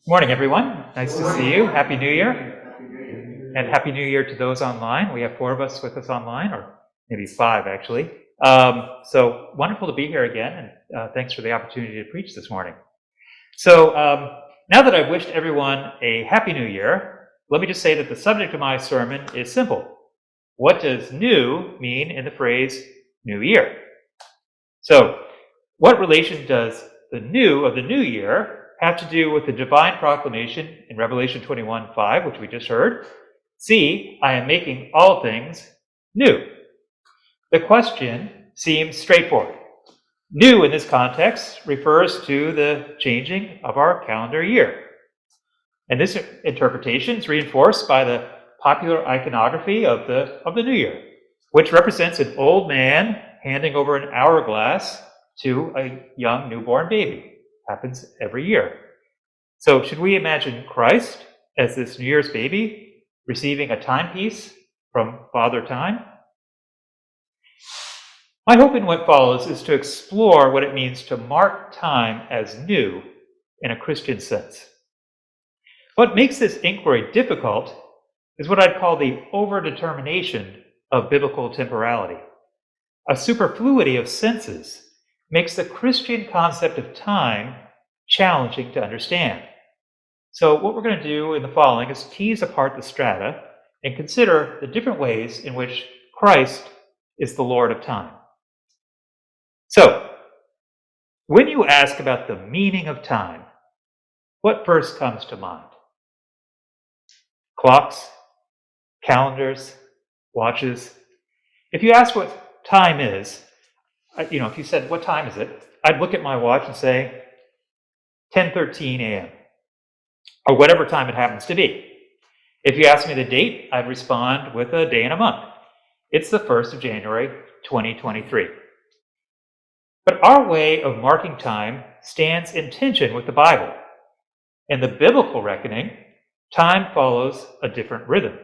Morning, everyone. Nice to see you. Happy New Year. And Happy New Year to those online. We have 4 of us with us online, or maybe 5, actually. So wonderful to be here again, and thanks for the opportunity to preach this morning. So now that I've wished everyone a Happy New Year, let me just say that the subject of my sermon is simple. What does new mean in the phrase New Year? So what relation does the new of the new year have to do with the divine proclamation in Revelation 21:5, which we just heard? See, I am making all things new. The question seems straightforward. New in this context refers to the changing of our calendar year. And this interpretation is reinforced by the popular iconography of the new year, which represents an old man handing over an hourglass to a young newborn baby. Happens every year. So should we imagine Christ as this New Year's baby receiving a timepiece from Father Time? My hope in what follows is to explore what it means to mark time as new in a Christian sense. What makes this inquiry difficult is what I'd call the overdetermination of biblical temporality. A superfluity of senses makes the Christian concept of time challenging to understand. So what we're going to do in the following is tease apart the strata and consider the different ways in which Christ is the Lord of time. So, when you ask about the meaning of time, what first comes to mind? Clocks, calendars, watches. If you ask what time is, if you said, what time is it? I'd look at my watch and say, 10:13 a.m., or whatever time it happens to be. If you ask me the date, I'd respond with a day and a month. It's the 1st of January, 2023. But our way of marking time stands in tension with the Bible. In the biblical reckoning, time follows a different rhythm.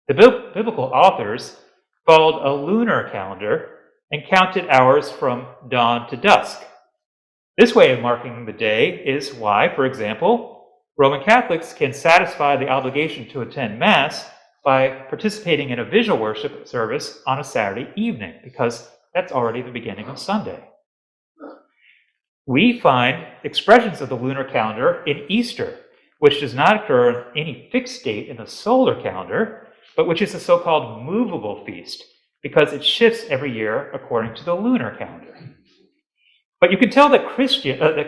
The biblical authors followed a lunar calendar and counted hours from dawn to dusk. This way of marking the day is why, for example, Roman Catholics can satisfy the obligation to attend Mass by participating in a visual worship service on a Saturday evening, because that's already the beginning of Sunday. We find expressions of the lunar calendar in Easter, which does not occur on any fixed date in the solar calendar, but which is a so-called movable feast, because it shifts every year according to the lunar calendar. But you can tell that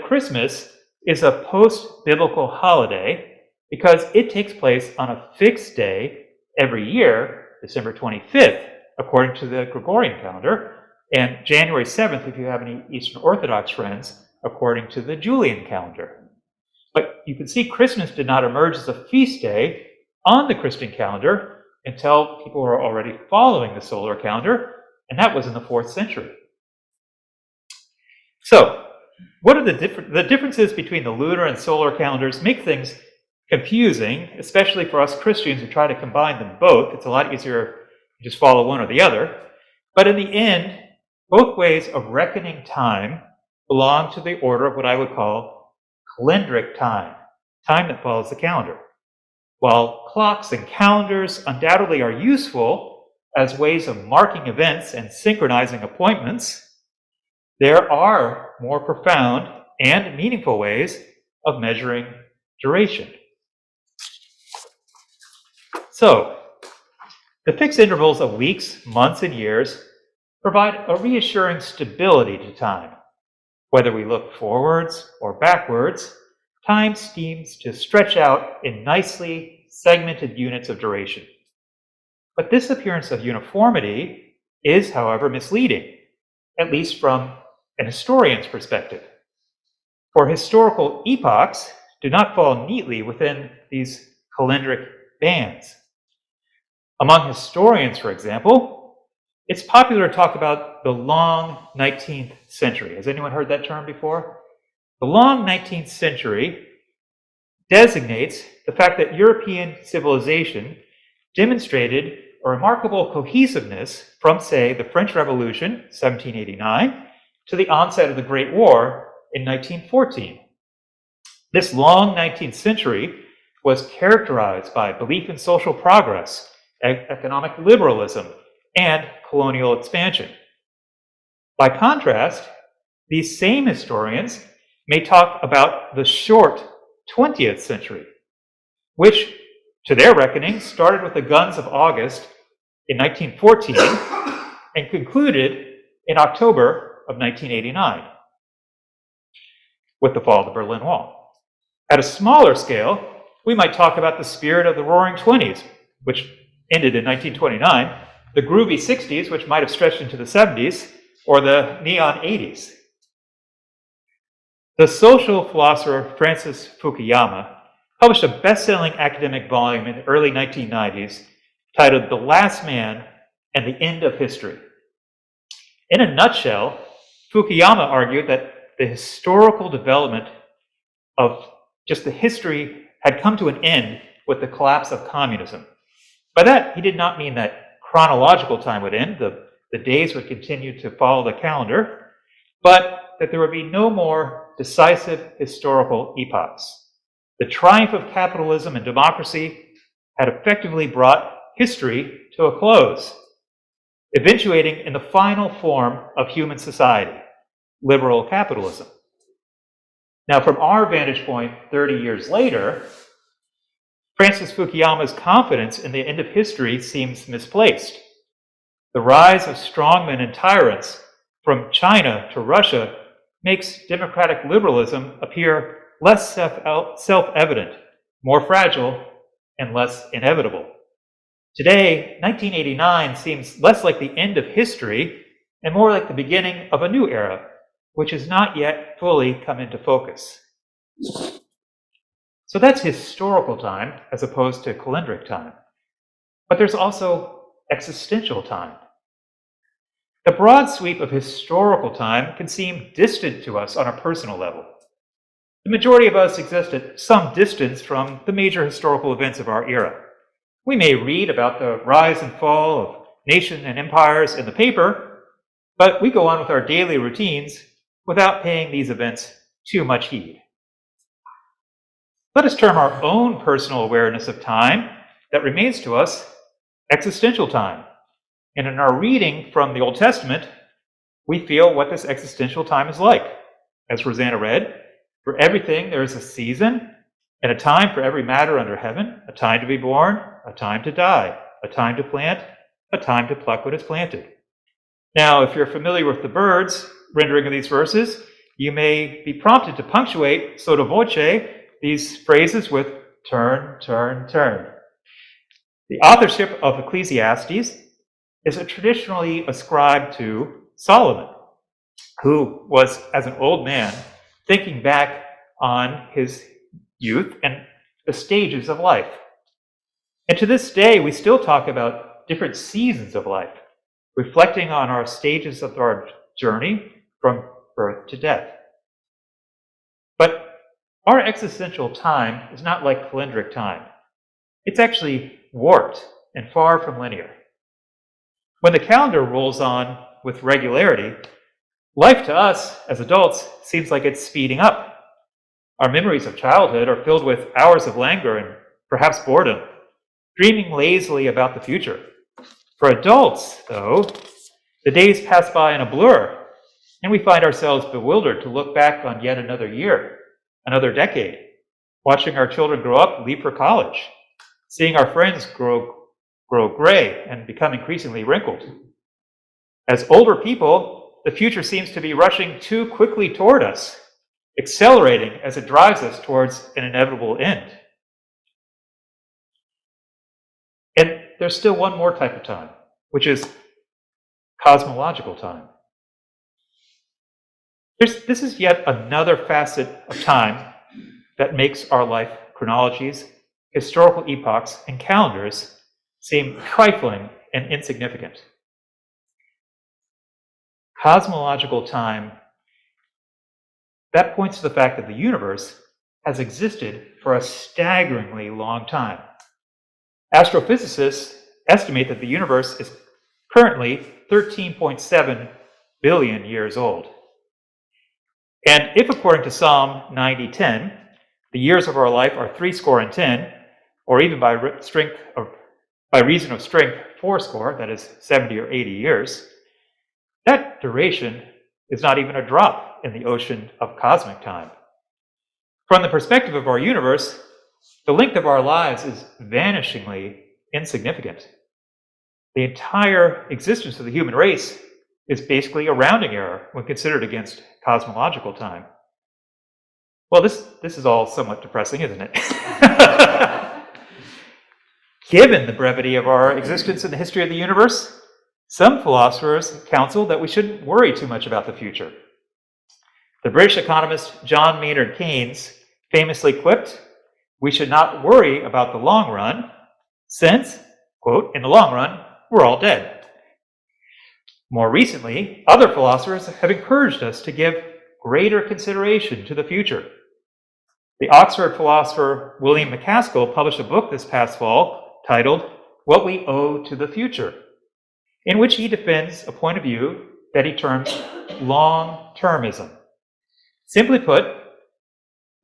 Christmas is a post-biblical holiday because it takes place on a fixed day every year, December 25th, according to the Gregorian calendar, and January 7th, if you have any Eastern Orthodox friends, according to the Julian calendar. But you can see Christmas did not emerge as a feast day on the Christian calendar until people were already following the solar calendar, and that was in the 4th century. So, what are the differences between the lunar and solar calendars make things confusing, especially for us Christians who try to combine them both. It's a lot easier to just follow one or the other. But in the end, both ways of reckoning time belong to the order of what I would call calendric time, time that follows the calendar. While clocks and calendars undoubtedly are useful as ways of marking events and synchronizing appointments, there are more profound and meaningful ways of measuring duration. So, the fixed intervals of weeks, months, and years provide a reassuring stability to time. Whether we look forwards or backwards, time seems to stretch out in nicely segmented units of duration. But this appearance of uniformity is, however, misleading, at least from an historian's perspective. For historical epochs do not fall neatly within these calendric bands. Among historians, for example, it's popular to talk about the long 19th century. Has anyone heard that term before? The long 19th century designates the fact that European civilization demonstrated a remarkable cohesiveness from, say, the French Revolution, 1789, to the onset of the Great War in 1914. This long 19th century was characterized by belief in social progress, economic liberalism, and colonial expansion. By contrast, these same historians may talk about the short 20th century, which, to their reckoning, started with the guns of August in 1914 and concluded in October of 1989 with the fall of the Berlin Wall. At a smaller scale, we might talk about the spirit of the Roaring Twenties, which ended in 1929, the groovy 60s, which might have stretched into the 70s, or the neon 80s. The social philosopher Francis Fukuyama published a best-selling academic volume in the early 1990s titled The Last Man and the End of History. In a nutshell, Fukuyama argued that the historical development of just the history had come to an end with the collapse of communism. By that, he did not mean that chronological time would end, the days would continue to follow the calendar, but that there would be no more decisive historical epochs. The triumph of capitalism and democracy had effectively brought history to a close, eventuating in the final form of human society, liberal capitalism. Now, from our vantage point 30 years later, Francis Fukuyama's confidence in the end of history seems misplaced. The rise of strongmen and tyrants from China to Russia makes democratic liberalism appear less self-evident, more fragile, and less inevitable. Today, 1989 seems less like the end of history and more like the beginning of a new era, which has not yet fully come into focus. So that's historical time as opposed to calendric time. But there's also existential time. The broad sweep of historical time can seem distant to us on a personal level. The majority of us exist at some distance from the major historical events of our era. We may read about the rise and fall of nations and empires in the paper, but we go on with our daily routines without paying these events too much heed. Let us term our own personal awareness of time that remains to us existential time. And in our reading from the Old Testament, we feel what this existential time is like. As Rosanna read, for everything there is a season and a time for every matter under heaven, a time to be born, a time to die, a time to plant, a time to pluck what is planted. Now, if you're familiar with the Byrd's rendering of these verses, you may be prompted to punctuate sotto voce these phrases with turn, turn, turn. The authorship of Ecclesiastes is traditionally ascribed to Solomon, who was, as an old man, thinking back on his youth and the stages of life. And to this day, we still talk about different seasons of life, reflecting on our stages of our journey from birth to death. But our existential time is not like calendric time. It's actually warped and far from linear. When the calendar rolls on with regularity, life to us as adults seems like it's speeding up. Our memories of childhood are filled with hours of languor and perhaps boredom, dreaming lazily about the future. For adults, though, the days pass by in a blur, and we find ourselves bewildered to look back on yet another year, another decade, watching our children grow up and leave for college, seeing our friends grow gray and become increasingly wrinkled. As older people, the future seems to be rushing too quickly toward us, accelerating as it drives us towards an inevitable end. And there's still one more type of time, which is cosmological time. This is yet another facet of time that makes our life chronologies, historical epochs, and calendars seem trifling and insignificant. Cosmological time, that points to the fact that the universe has existed for a staggeringly long time. Astrophysicists estimate that the universe is currently 13.7 billion years old. And if, according to Psalm 90:10, the years of our life are 10, or even by reason of strength 40, that is 70 or 80 years, that duration is not even a drop in the ocean of cosmic time. From the perspective of our universe, the length of our lives is vanishingly insignificant. The entire existence of the human race is basically a rounding error when considered against cosmological time. Well, this is all somewhat depressing, isn't it? Given the brevity of our existence in the history of the universe, some philosophers counsel that we shouldn't worry too much about the future. The British economist John Maynard Keynes famously quipped, "We should not worry about the long run, since, quote, in the long run, we're all dead." More recently, other philosophers have encouraged us to give greater consideration to the future. The Oxford philosopher William MacAskill published a book this past fall titled "What We Owe to the Future," in which he defends a point of view that he terms long-termism. Simply put,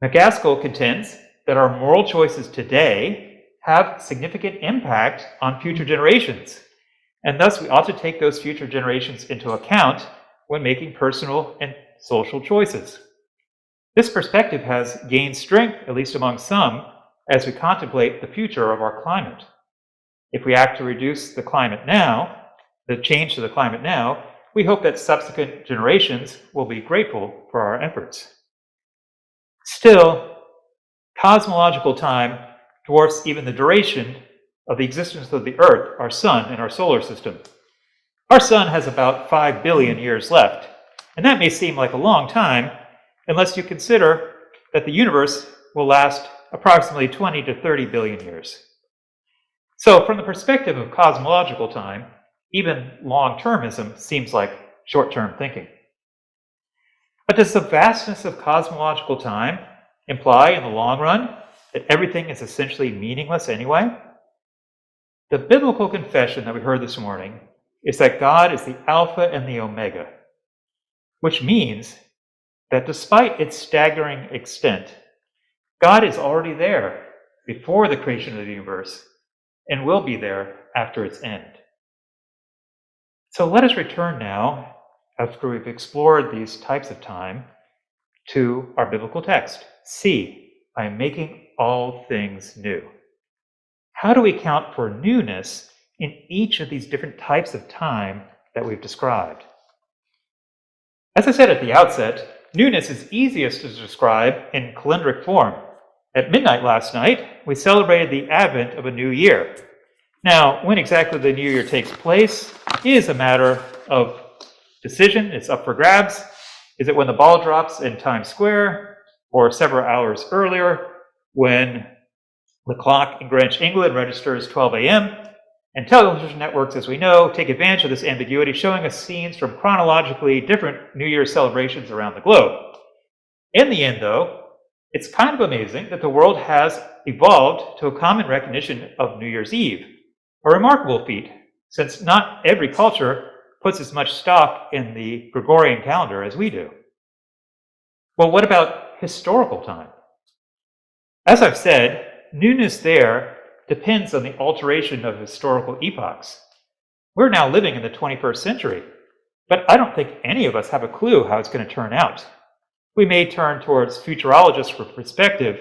MacAskill contends that our moral choices today have significant impact on future generations, and thus we ought to take those future generations into account when making personal and social choices. This perspective has gained strength, at least among some, as we contemplate the future of our climate. If we act to reduce the change to the climate now, we hope that subsequent generations will be grateful for our efforts. Still, cosmological time dwarfs even the duration of the existence of the Earth, our sun, and our solar system. Our sun has about 5 billion years left, and that may seem like a long time unless you consider that the universe will last approximately 20 to 30 billion years. So, from the perspective of cosmological time, even long-termism seems like short-term thinking. But does the vastness of cosmological time imply, in the long run, that everything is essentially meaningless anyway? The biblical confession that we heard this morning is that God is the Alpha and the Omega, which means that despite its staggering extent, God is already there before the creation of the universe and will be there after its end. So let us return now, after we've explored these types of time, to our biblical text. See, I am making all things new. How do we account for newness in each of these different types of time that we've described? As I said at the outset, newness is easiest to describe in calendric form. At midnight last night, we celebrated the advent of a new year. Now, when exactly the new year takes place is a matter of decision. It's up for grabs. Is it when the ball drops in Times Square, or several hours earlier when the clock in Greenwich, England registers 12 a.m.? And television networks, as we know, take advantage of this ambiguity, showing us scenes from chronologically different New Year's celebrations around the globe. In the end, though, it's kind of amazing that the world has evolved to a common recognition of New Year's Eve, a remarkable feat, since not every culture puts as much stock in the Gregorian calendar as we do. Well, what about historical time? As I've said, newness there depends on the alteration of historical epochs. We're now living in the 21st century, but I don't think any of us have a clue how it's going to turn out. We may turn towards futurologists for perspective,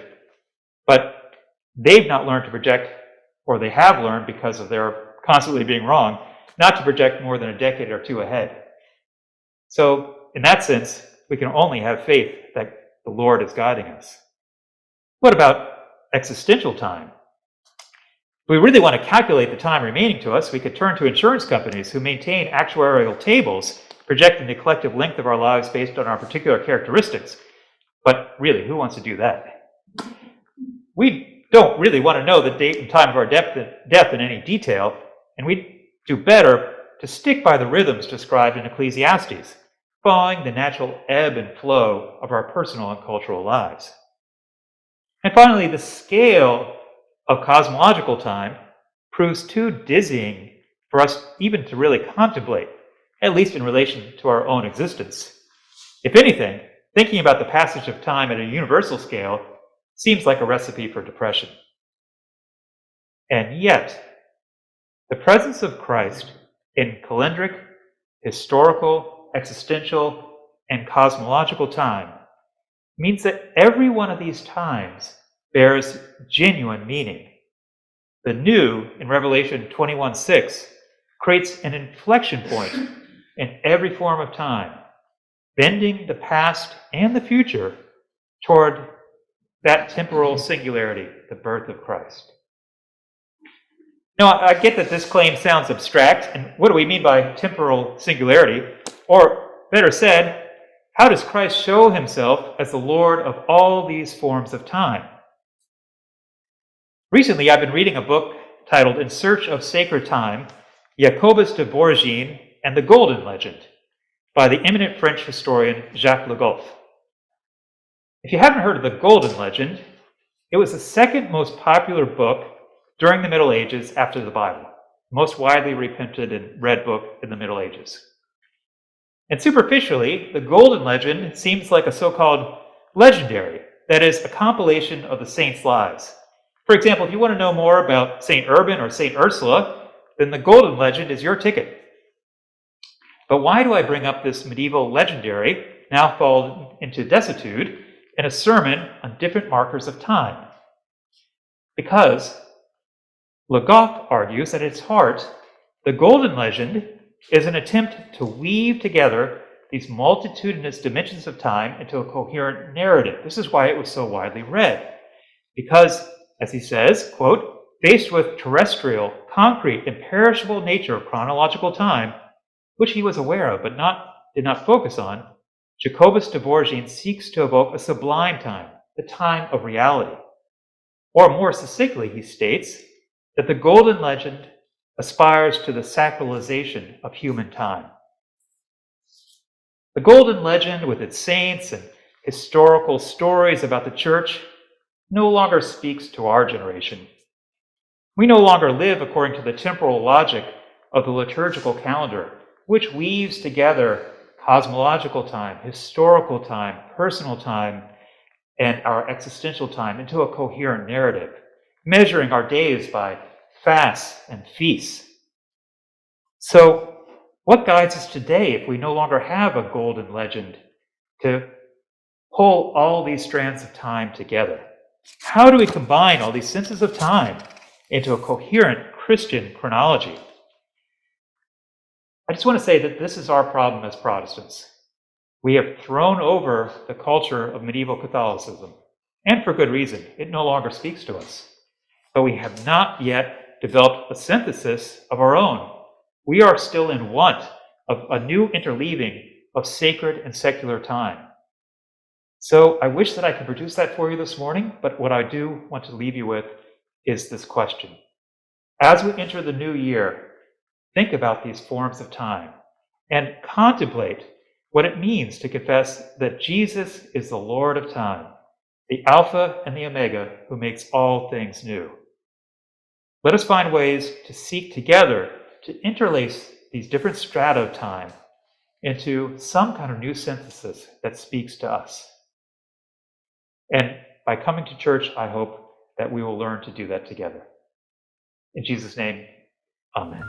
but they've not learned to project, or they have learned because of their constantly being wrong, not to project more than a decade or two ahead. So, in that sense, we can only have faith that the Lord is guiding us. What about existential time? If we really want to calculate the time remaining to us, we could turn to insurance companies who maintain actuarial tables projecting the collective length of our lives based on our particular characteristics. But really, who wants to do that? We don't really want to know the date and time of our death in any detail, and we do better to stick by the rhythms described in Ecclesiastes, following the natural ebb and flow of our personal and cultural lives. And finally, the scale of cosmological time proves too dizzying for us even to really contemplate, at least in relation to our own existence. If anything, thinking about the passage of time at a universal scale Seems like a recipe for depression. And yet, the presence of Christ in calendric, historical, existential, and cosmological time means that every one of these times bears genuine meaning. The new in Revelation 21:6 creates an inflection point in every form of time, bending the past and the future toward that temporal singularity, the birth of Christ. Now, I get that this claim sounds abstract, and what do we mean by temporal singularity? Or, better said, how does Christ show himself as the Lord of all these forms of time? Recently, I've been reading a book titled In Search of Sacred Time, Jacobus de Bourgogne and the Golden Legend, by the eminent French historian Jacques Le Goff. If you haven't heard of the Golden Legend, it was the second most popular book during the Middle Ages after the Bible, the most widely reprinted and read book in the Middle Ages. And superficially, the Golden Legend seems like a so-called legendary, that is, a compilation of the saints' lives. For example, if you want to know more about St. Urban or St. Ursula, then the Golden Legend is your ticket. But why do I bring up this medieval legendary, now fallen into desuetude, in a sermon on different markers of time? Because Le Goff argues that at its heart, the Golden Legend is an attempt to weave together these multitudinous dimensions of time into a coherent narrative. This is why it was so widely read. Because, as he says, quote, faced with terrestrial, concrete, imperishable nature of chronological time, which he was aware of but did not focus on, Jacobus de Bourgogne seeks to evoke a sublime time, the time of reality. Or more succinctly, he states that the Golden Legend aspires to the sacralization of human time. The Golden Legend, with its saints and historical stories about the church, no longer speaks to our generation. We no longer live according to the temporal logic of the liturgical calendar, which weaves together cosmological time, historical time, personal time, and our existential time into a coherent narrative, measuring our days by fasts and feasts. So, what guides us today if we no longer have a golden legend to pull all these strands of time together? How do we combine all these senses of time into a coherent Christian chronology? I just want to say that this is our problem as Protestants. We have thrown over the culture of medieval Catholicism, and for good reason. It no longer speaks to us. But we have not yet developed a synthesis of our own. We are still in want of a new interleaving of sacred and secular time. So I wish that I could produce that for you this morning, but what I do want to leave you with is this question. As we enter the new year, think about these forms of time and contemplate what it means to confess that Jesus is the Lord of time, the Alpha and the Omega who makes all things new. Let us find ways to seek together to interlace these different strata of time into some kind of new synthesis that speaks to us. And by coming to church, I hope that we will learn to do that together. In Jesus' name, amen.